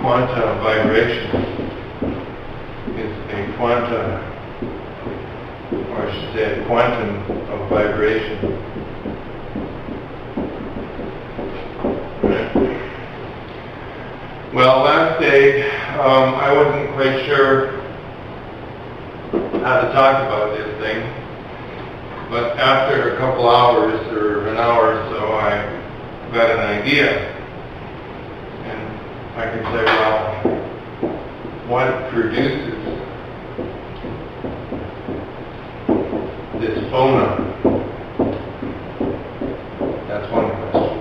quanta of vibration is a quanta, or I should say a quantum of vibration. Right. Well, last day I wasn't quite sure how to talk about this thing, but after a couple hours or an hour or so, I got an idea. I can say, well, what produces this phonon? That's one question.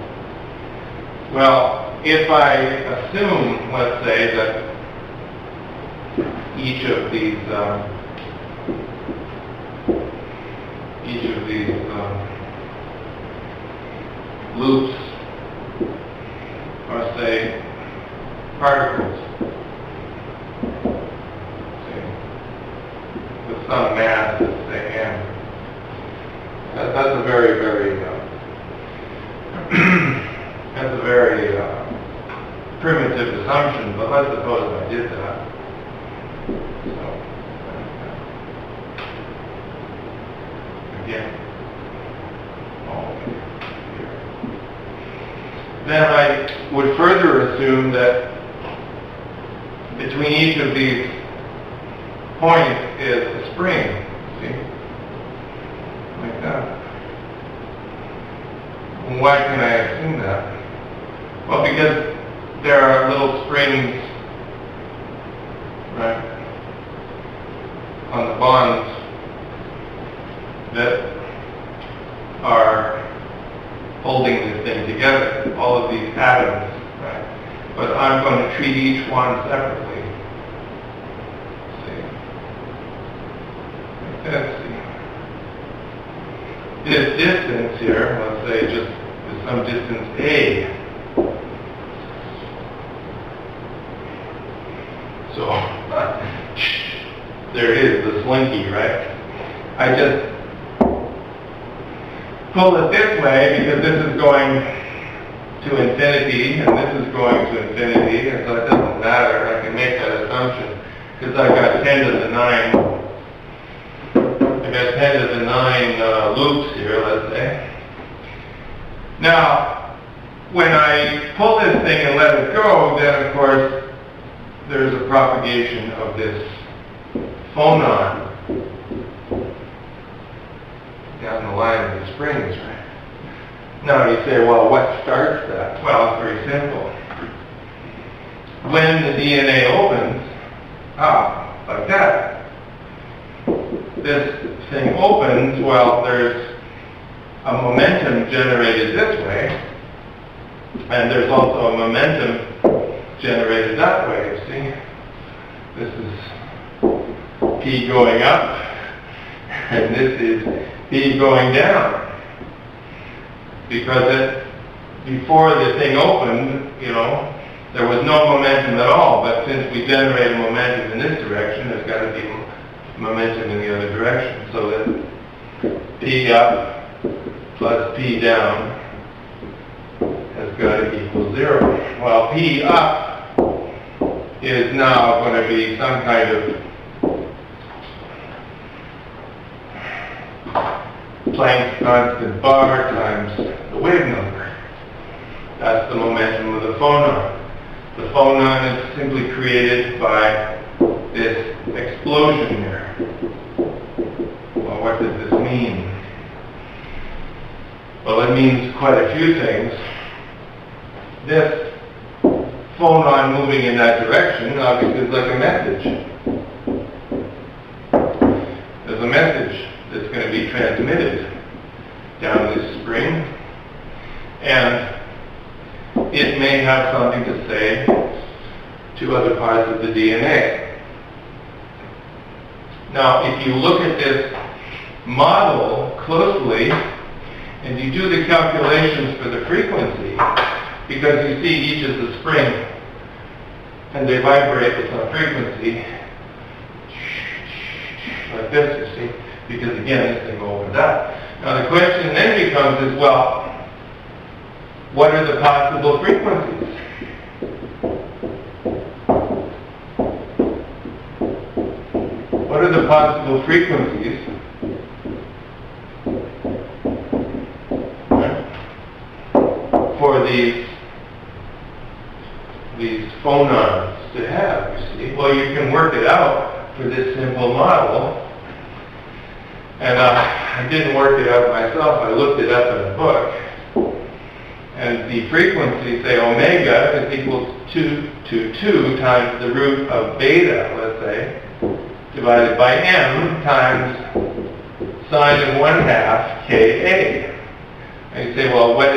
Well, if I assume, let's say, that each of these loops are, say, particles, with some mass, let's say m. That's a very, very that's a very primitive assumption, but let's suppose I did that. So, again, here. Then I would further assume that between each of these points is a spring, see? Like that. Why can I assume that? Well, because there are little springs, right, on the bonds that are holding this thing together, all of these atoms, right? But I'm going to treat each one separately. See? Like that, see? This distance here, let's say just is some distance A. So, there it is, the slinky, right? I just pull it this way because this is going to infinity and this is going to infinity, and so it doesn't matter. I can make that assumption because I've got 10 to the 9. I've got 10 to the 9 loops here, let's say. Now, when I pull this thing and let it go, then of course there's a propagation of this phonon down the line of the springs, right? Now you say, well, what starts that? Well, it's very simple. When the DNA opens, like that, this thing opens, well, there's a momentum generated this way, and there's also a momentum generated that way, you see? This is P going up, and this is P going down. Because before the thing opened, there was no momentum at all, but since we generated momentum in this direction, there's got to be momentum in the other direction. So that P up plus P down has got to equal 0. Well, P up is now going to be some kind of Planck's constant bar times the wave number. That's the momentum of the phonon. The phonon is simply created by this explosion here. Well, what does this mean? Well, it means quite a few things. This phonon moving in that direction obviously is like a message. There's a message that's going to be transmitted down this spring, and it may have something to say to other parts of the DNA. Now, if you look at this model closely, and you do the calculations for the frequency, because you see each is a spring, and they vibrate with some frequency, like this, you see, because again, this thing opens up. Now the question then becomes is, well, what are the possible frequencies? possible frequencies, right, for these phonons to have, you see. Well, you can work it out for this simple model. And I didn't work it out myself. I looked it up in a book. And the frequency, say omega, is equal to 2 times the root of beta, let's say, divided by m times sine of 1/2 Ka. And you say, well, what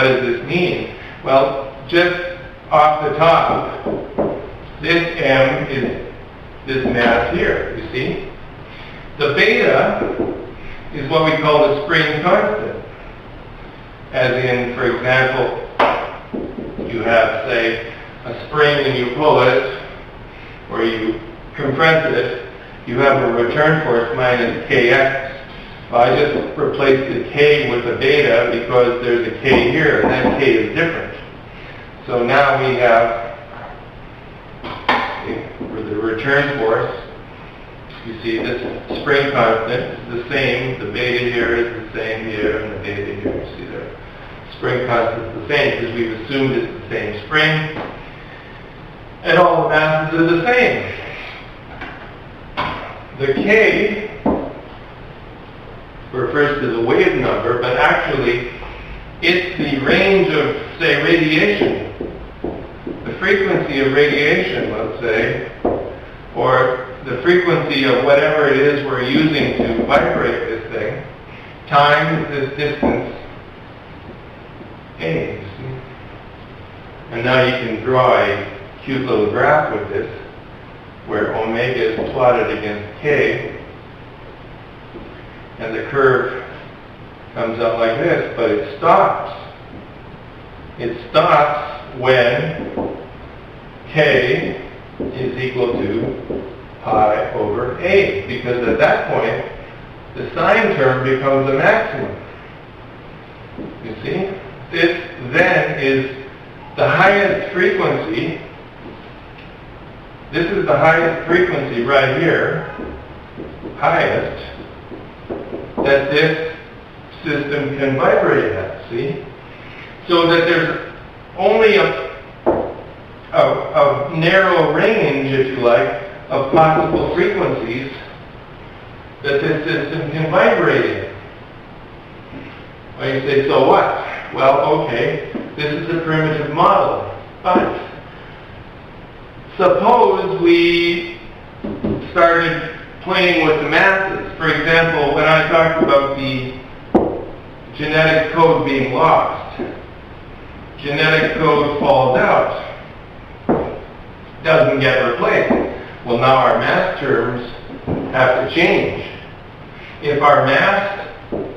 does this mean? Well, just off the top, this m is this mass here, you see? The beta is what we call the spring constant. As in, for example, you have, say, a spring and you pull it, or you compress it, you have a return force minus kx. Well, I just replaced the k with a beta because there's a k here, and that k is different. So now we have, for the return force, you see this spring constant is the same, the beta here is the same here, and the beta here, you see the spring constant is the same because we've assumed it's the same spring, and all the masses are the same. The k refers to the wave number, but actually it's the range of, say, radiation, the frequency of radiation, let's say, or the frequency of whatever it is we're using to vibrate this thing, times this distance a, you see? And now you can draw a cute little graph with this, where omega is plotted against k, and the curve comes out like this, but it stops. It stops when k is equal to pi over a, because at that point, the sine term becomes a maximum. You see? This then is the highest frequency. This is the highest frequency right here, highest, that this system can vibrate at, see? So that there's only a narrow range, if you like, of possible frequencies that this system can vibrate in. Well, you say, so what? Well, okay, this is a primitive model, but suppose we started playing with the masses. For example, when I talked about the genetic code being lost, genetic code falls out, doesn't get replaced. Well, now our mass terms have to change. If our mass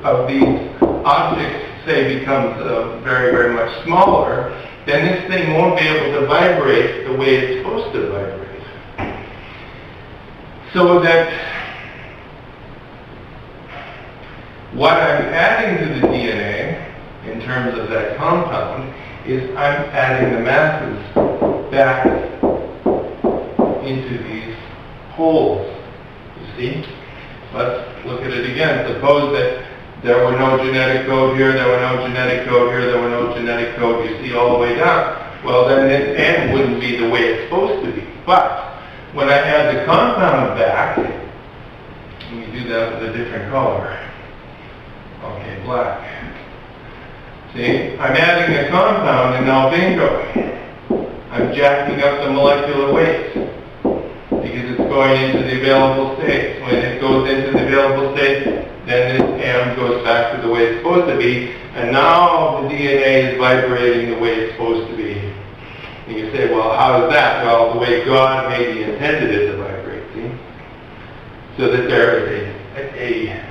of these objects, say, becomes very, very much smaller, then this thing won't be able to vibrate the way it's supposed to vibrate. So that what I'm adding to the DNA, in terms of that compound, is I'm adding the masses back into these holes, you see? Let's look at it again. Suppose that there were no genetic code here, there were no genetic code here, there were no genetic code, you see, all the way down. Well, then this end wouldn't be the way it's supposed to be. But when I add the compound back, let me do that with a different color. Okay, black. See, I'm adding a compound and now bingo. I'm jacking up the molecular weight because it's going into the available state. When it goes into the available state, then this M goes back to the way it's supposed to be, and now the DNA is vibrating the way it's supposed to be. And you say, well, how is that? Well, the way God maybe intended it to vibrate, see? So that there is a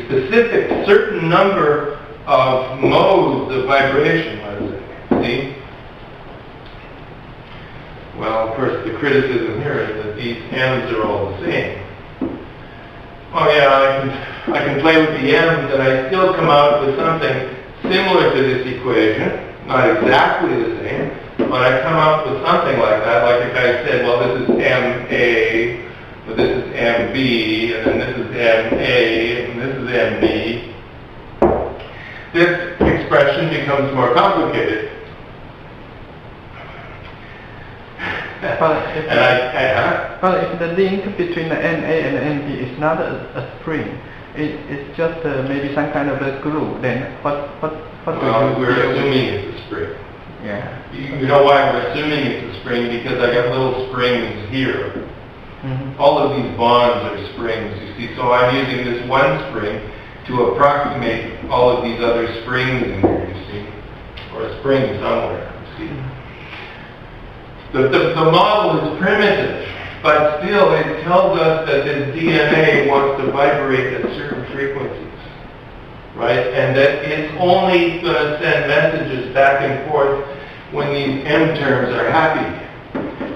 specific certain number of modes of vibration, let's say, see? Well, of course, the criticism here is that these M's are all the same. Oh yeah, I can play with the M's and I still come out with something similar to this equation, not exactly the same, but I come up with something like that, like if I said, well, this is MA but this is MB, and then this is MA, and this is MB. This expression becomes more complicated. But if the link between the NA and the NB is not a spring, it's just maybe some kind of a glue, then what do you... We're assuming it's a spring. Yeah. You know why we're assuming it's a spring? Because I got little springs here. Mm-hmm. All of these bonds are springs, you see. So I'm using this one spring to approximate all of these other springs in here, you see. Or a spring somewhere, you see. The model is primitive, but still it tells us that this DNA wants to vibrate at certain frequencies, right? And that it's only going to send messages back and forth when these M terms are happy.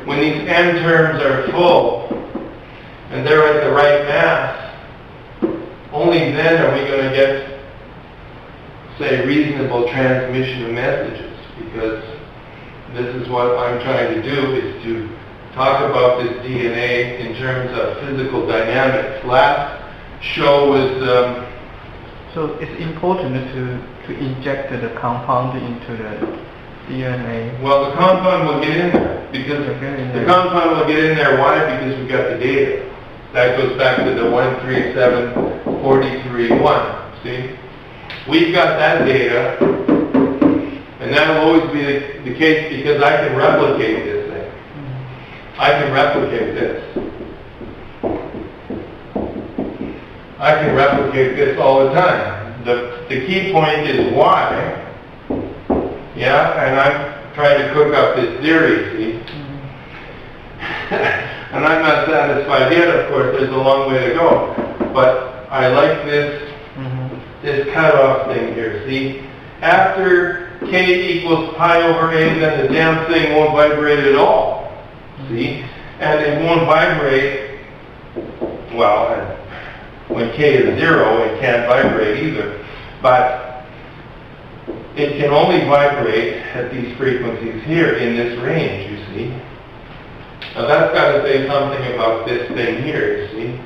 When these M terms are full, and they're at the right mass, only then are we going to get, say, reasonable transmission of messages, because this is what I'm trying to do, is to talk about this DNA in terms of physical dynamics. Last show was... So it's important to inject the compound into the DNA. Well, the compound will get in there, because the compound will get in there. Why? Because we've got the data. That goes back to the 137-43-1, see? We've got that data, and that will always be the case, because I can replicate this thing. I can replicate this. I can replicate this all the time. The key point is why. Yeah, and I'm trying to cook up this theory, see? And I'm not satisfied yet, of course, there's a long way to go. But I like this, this cutoff thing here, see? After K equals pi over A, then the damn thing won't vibrate at all, see? And it won't vibrate, well, when K is 0, it can't vibrate either. But it can only vibrate at these frequencies here in this range, you see. Now that's got to say something about this thing here, you see.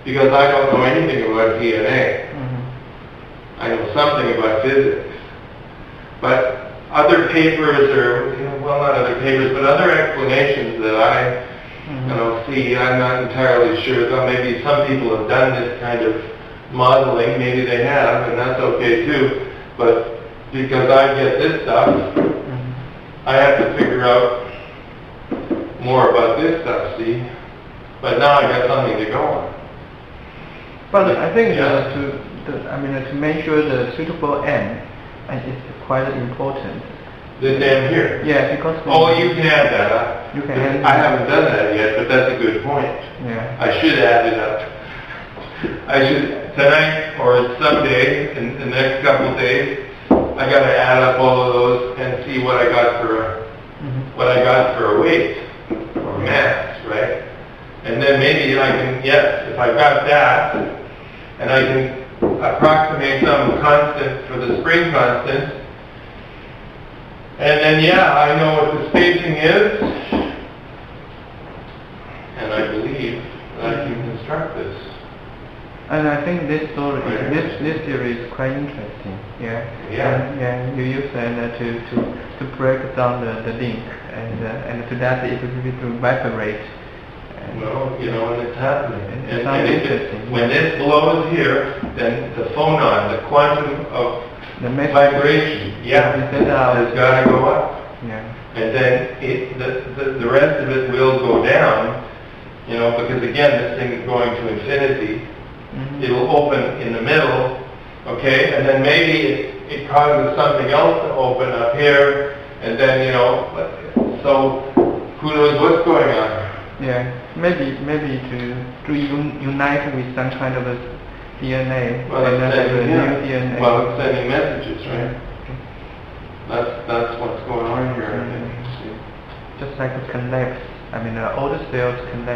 Because I don't know anything about DNA. I know something about physics. But other papers, or, well, not other papers, but other explanations that I see, I'm not entirely sure. Though maybe some people have done this kind of modeling, maybe they have, and that's okay too. But because I get this stuff, I have to figure out more about this stuff, see? But now I got something to go on. But I think to measure the suitable M is quite important. This M here? Yeah, because... Oh, you can add that up. You can add it up. I haven't done that yet, but that's a good point. Yeah. I should add it up. I should, tonight or someday, in the next couple of days, I got to add up all of those and see what I got for a weight or mass, right? And then maybe I can, yes, if I got that, and I can approximate some constant for the spring constant, and then I know what the spacing is, and I believe that I can construct this. And I think this story, this theory is quite interesting. Yeah. You use that to break down the link, and to that it will vibrate. Well, and it's happening. It sounds interesting. When this blows here, then the phonon, the quantum of the vibration, has got to go up. Yeah. And then the rest of it will go down, because again, this thing is going to infinity. It will open in the middle, okay, and then maybe it causes something else to open up here, and then, so who knows what's going on. Yeah, maybe to unite with some kind of a DNA. Well, and then have a new DNA. Well, it's sending messages, right? That's what's going on here, I think. Just like it connects, all the cells connect.